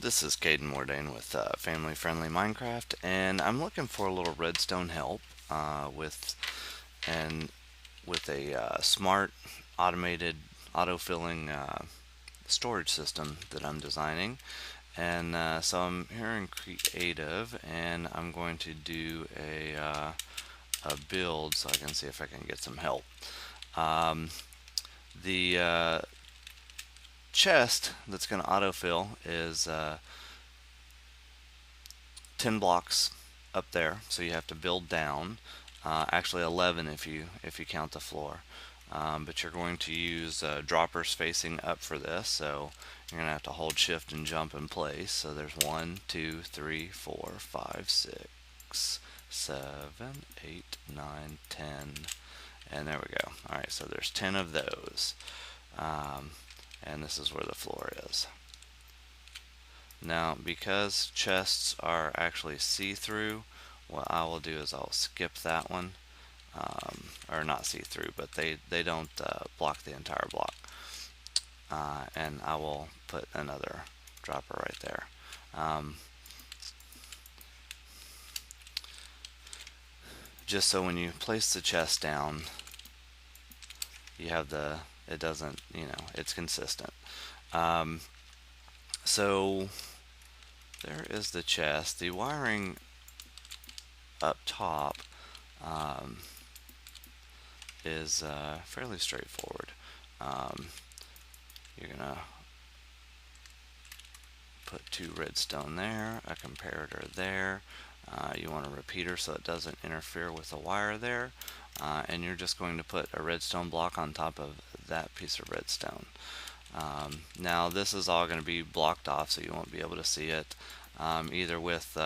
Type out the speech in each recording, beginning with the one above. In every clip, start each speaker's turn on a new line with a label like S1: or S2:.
S1: This is Caden Mordain with Family Friendly Minecraft, and I'm looking for a little redstone help with and with a smart automated auto-filling storage system that I'm designing. And so I'm here in Creative, and I'm going to do a build so I can see if I can get some help. The chest that's going to autofill is 10 blocks up there, so you have to build down. Actually 11 if you count the floor. But you're going to use droppers facing up for this, so you're going to have to hold shift and jump in place. So there's 1, 2, 3, 4, 5, 6, 7, 8, 9, 10, and there we go. Alright, so there's 10 of those. And this is where the floor is. Now, because chests are actually see-through, what I will do is I'll skip that one. Or not see-through, but they don't block the entire block. And I will put another dropper right there. Just so when you place the chest down, you have it doesn't, it's consistent. So there is the chest. The wiring up top is fairly straightforward. You're gonna put 2 redstone there, a comparator there. You want a repeater so it doesn't interfere with the wire there. And you're just going to put a redstone block on top of that piece of redstone. Now this is all going to be blocked off, so you won't be able to see it. Either with,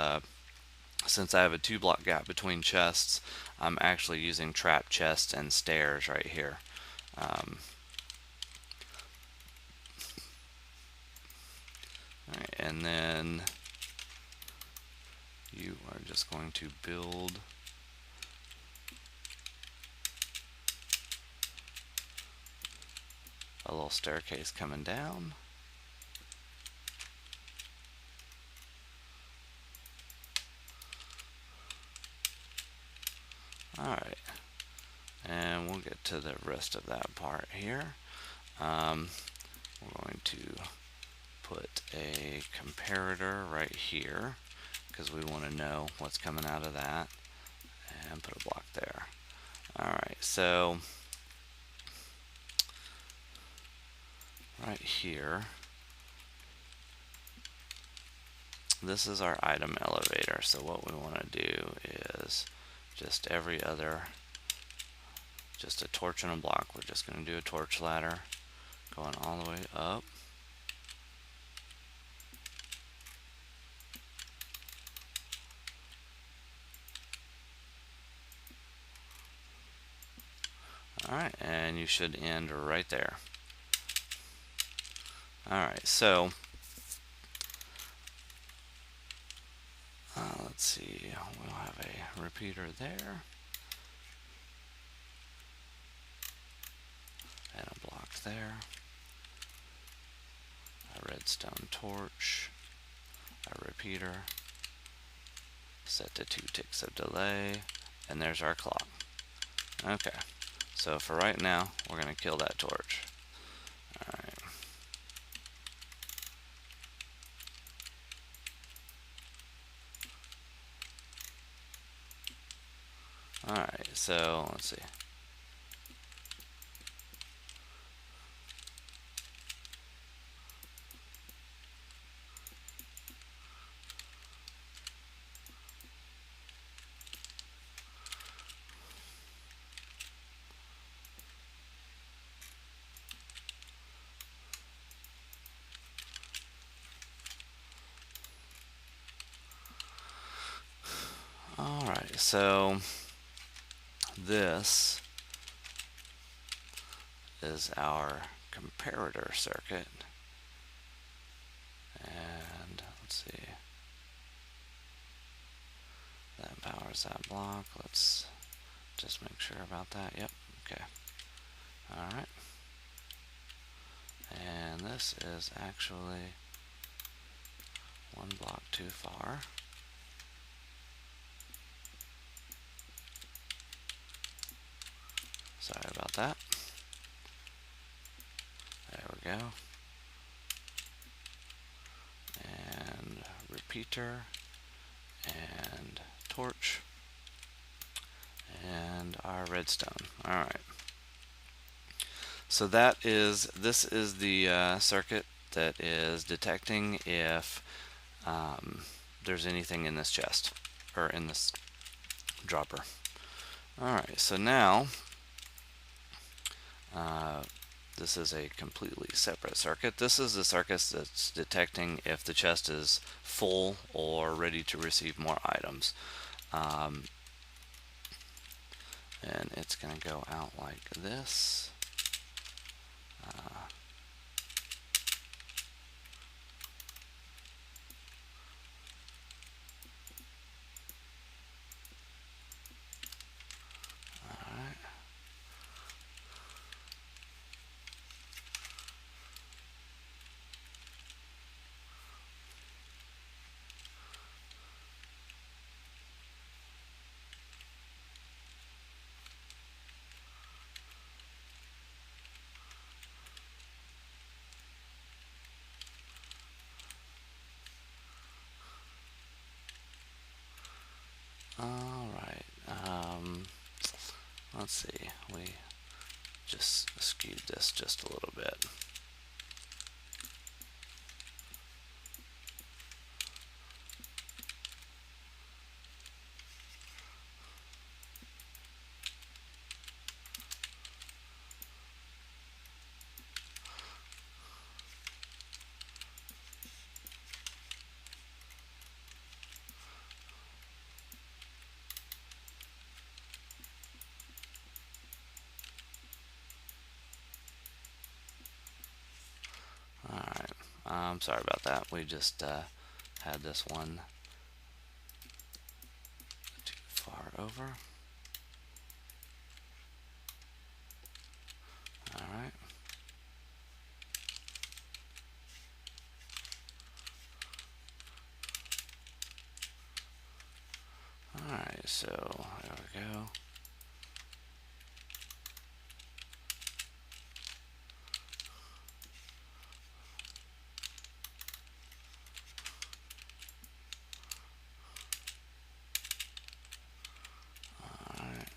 S1: since I have a 2-block gap between chests, I'm actually using trap chests and stairs right here. Alright, and then you are just going to build a little staircase coming down. Alright, and we'll get to the rest of that part here. We're going to put a comparator right here because we want to know what's coming out of that, and put a block there. Alright, so right here, this is our item elevator. So what we want to do is just just a torch and a block. We're just going to do a torch ladder going all the way up. Alright, and you should end right there. Alright, so let's see, we'll have a repeater there, and a block there, a redstone torch, a repeater, set to 2 ticks of delay, and there's our clock. Okay, so for right now, we're going to kill that torch. Alright. Alright, so let's see. Alright, so this is our comparator circuit, and let's see, that powers that block. Let's just make sure about that. Yep, okay. Alright, and this is actually one block too far. Sorry about that. There we go. And repeater and torch and our redstone. All right. So this is the circuit that is detecting if there's anything in this chest or in this dropper. All right. So now this is a completely separate circuit. This is the circuit that's detecting if the chest is full or ready to receive more items. And it's going to go out like this. Alright, let's see, we just skewed this just a little bit. Alright, I'm sorry about that, we just had this one too far over. Alright. Alright, so there we go. Alright.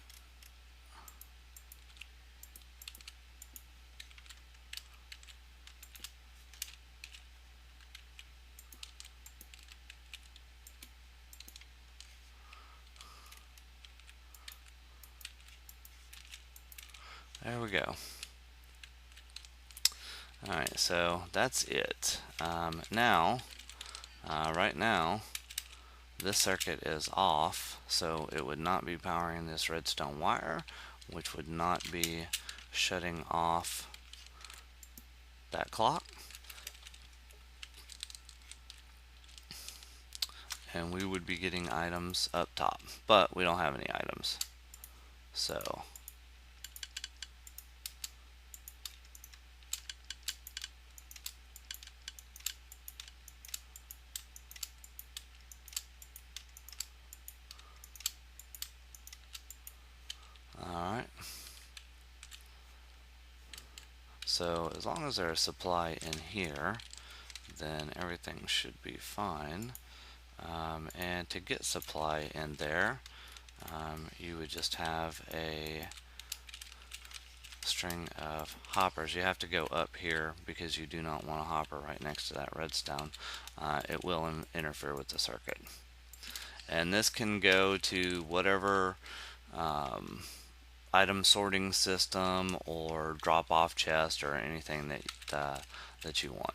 S1: There we go. Alright, so that's it. Now, right now, this circuit is off, so it would not be powering this redstone wire, which would not be shutting off that clock. And we would be getting items up top, but we don't have any items. So alright. So as long as there's supply in here, then everything should be fine. And to get supply in there, you would just have a string of hoppers. You have to go up here because you do not want a hopper right next to that redstone. It will interfere with the circuit. And this can go to whatever item sorting system or drop-off chest or anything that you want.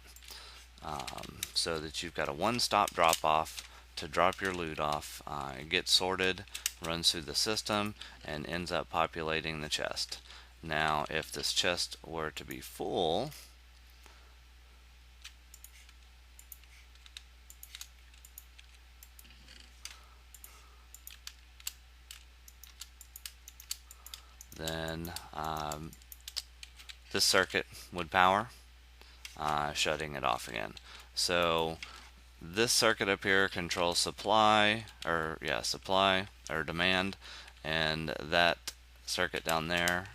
S1: So that you've got a one-stop drop-off to drop your loot off. It gets sorted, runs through the system, and ends up populating the chest. Now, if this chest were to be full, then this circuit would power, shutting it off again. So this circuit up here controls supply, or yeah, supply or demand, and that circuit down there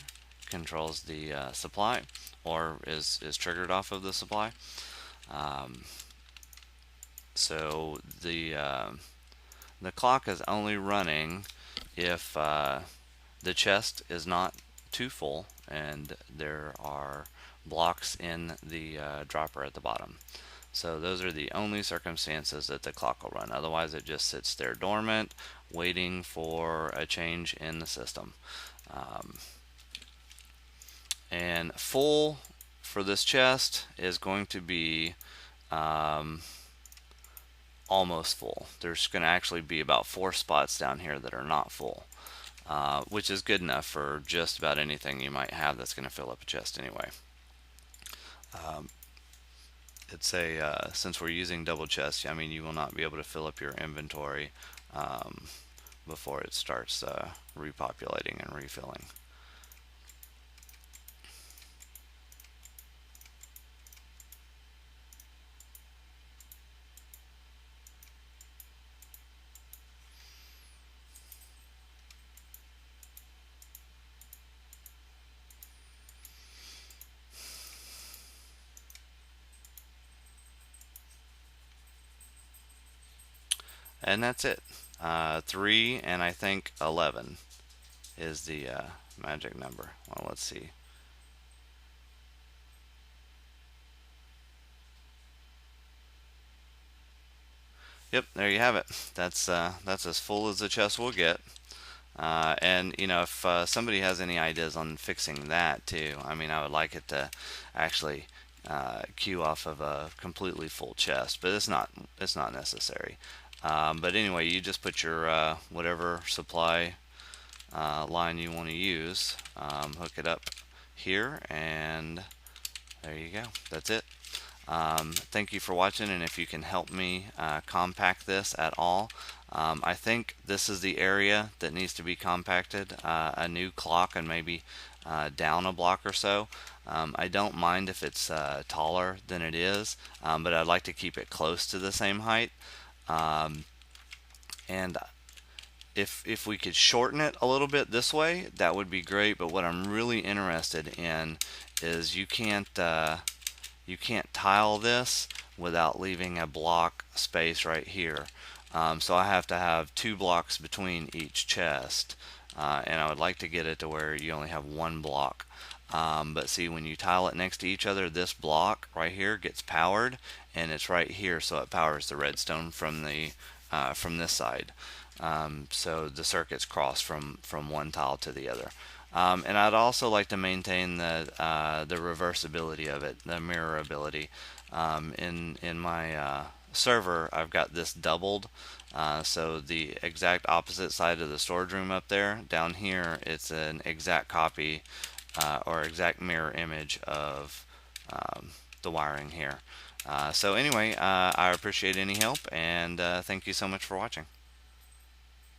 S1: controls the supply, or is triggered off of the supply. Um, so the clock is only running if the chest is not too full and there are blocks in the dropper at the bottom. So those are the only circumstances that the clock will run. Otherwise it just sits there dormant, waiting for a change in the system. And full for this chest is going to be almost full. There's going to actually be about 4 spots down here that are not full, which is good enough for just about anything you might have that's going to fill up a chest anyway. It's a since we're using double chest, I mean, you will not be able to fill up your inventory before it starts repopulating and refilling. And that's it. 3 and I think 11 is the magic number. Well, let's see. Yep, there you have it. That's as full as the chest will get. And you know, if somebody has any ideas on fixing that too, I mean, I would like it to actually queue off of a completely full chest, but it's not necessary. But anyway, you just put your whatever supply line you want to use, hook it up here, and there you go. That's it. Thank you for watching, and if you can help me compact this at all, I think this is the area that needs to be compacted, a new clock and maybe down a block or so. I don't mind if it's taller than it is, but I'd like to keep it close to the same height. And if we could shorten it a little bit this way, that would be great. But what I'm really interested in is you can't tile this without leaving a block space right here. So I have to have 2 blocks between each chest, and I would like to get it to where you only have 1 block. But see, when you tile it next to each other, this block right here gets powered, and it's right here, so it powers the redstone from this side. So the circuits cross from one tile to the other. And I'd also like to maintain the reversibility of it, the mirrorability. In my server, I've got this doubled, so the exact opposite side of the storage room up there, down here, it's an exact copy or exact mirror image of the wiring here. So anyway, I appreciate any help, and thank you so much for watching.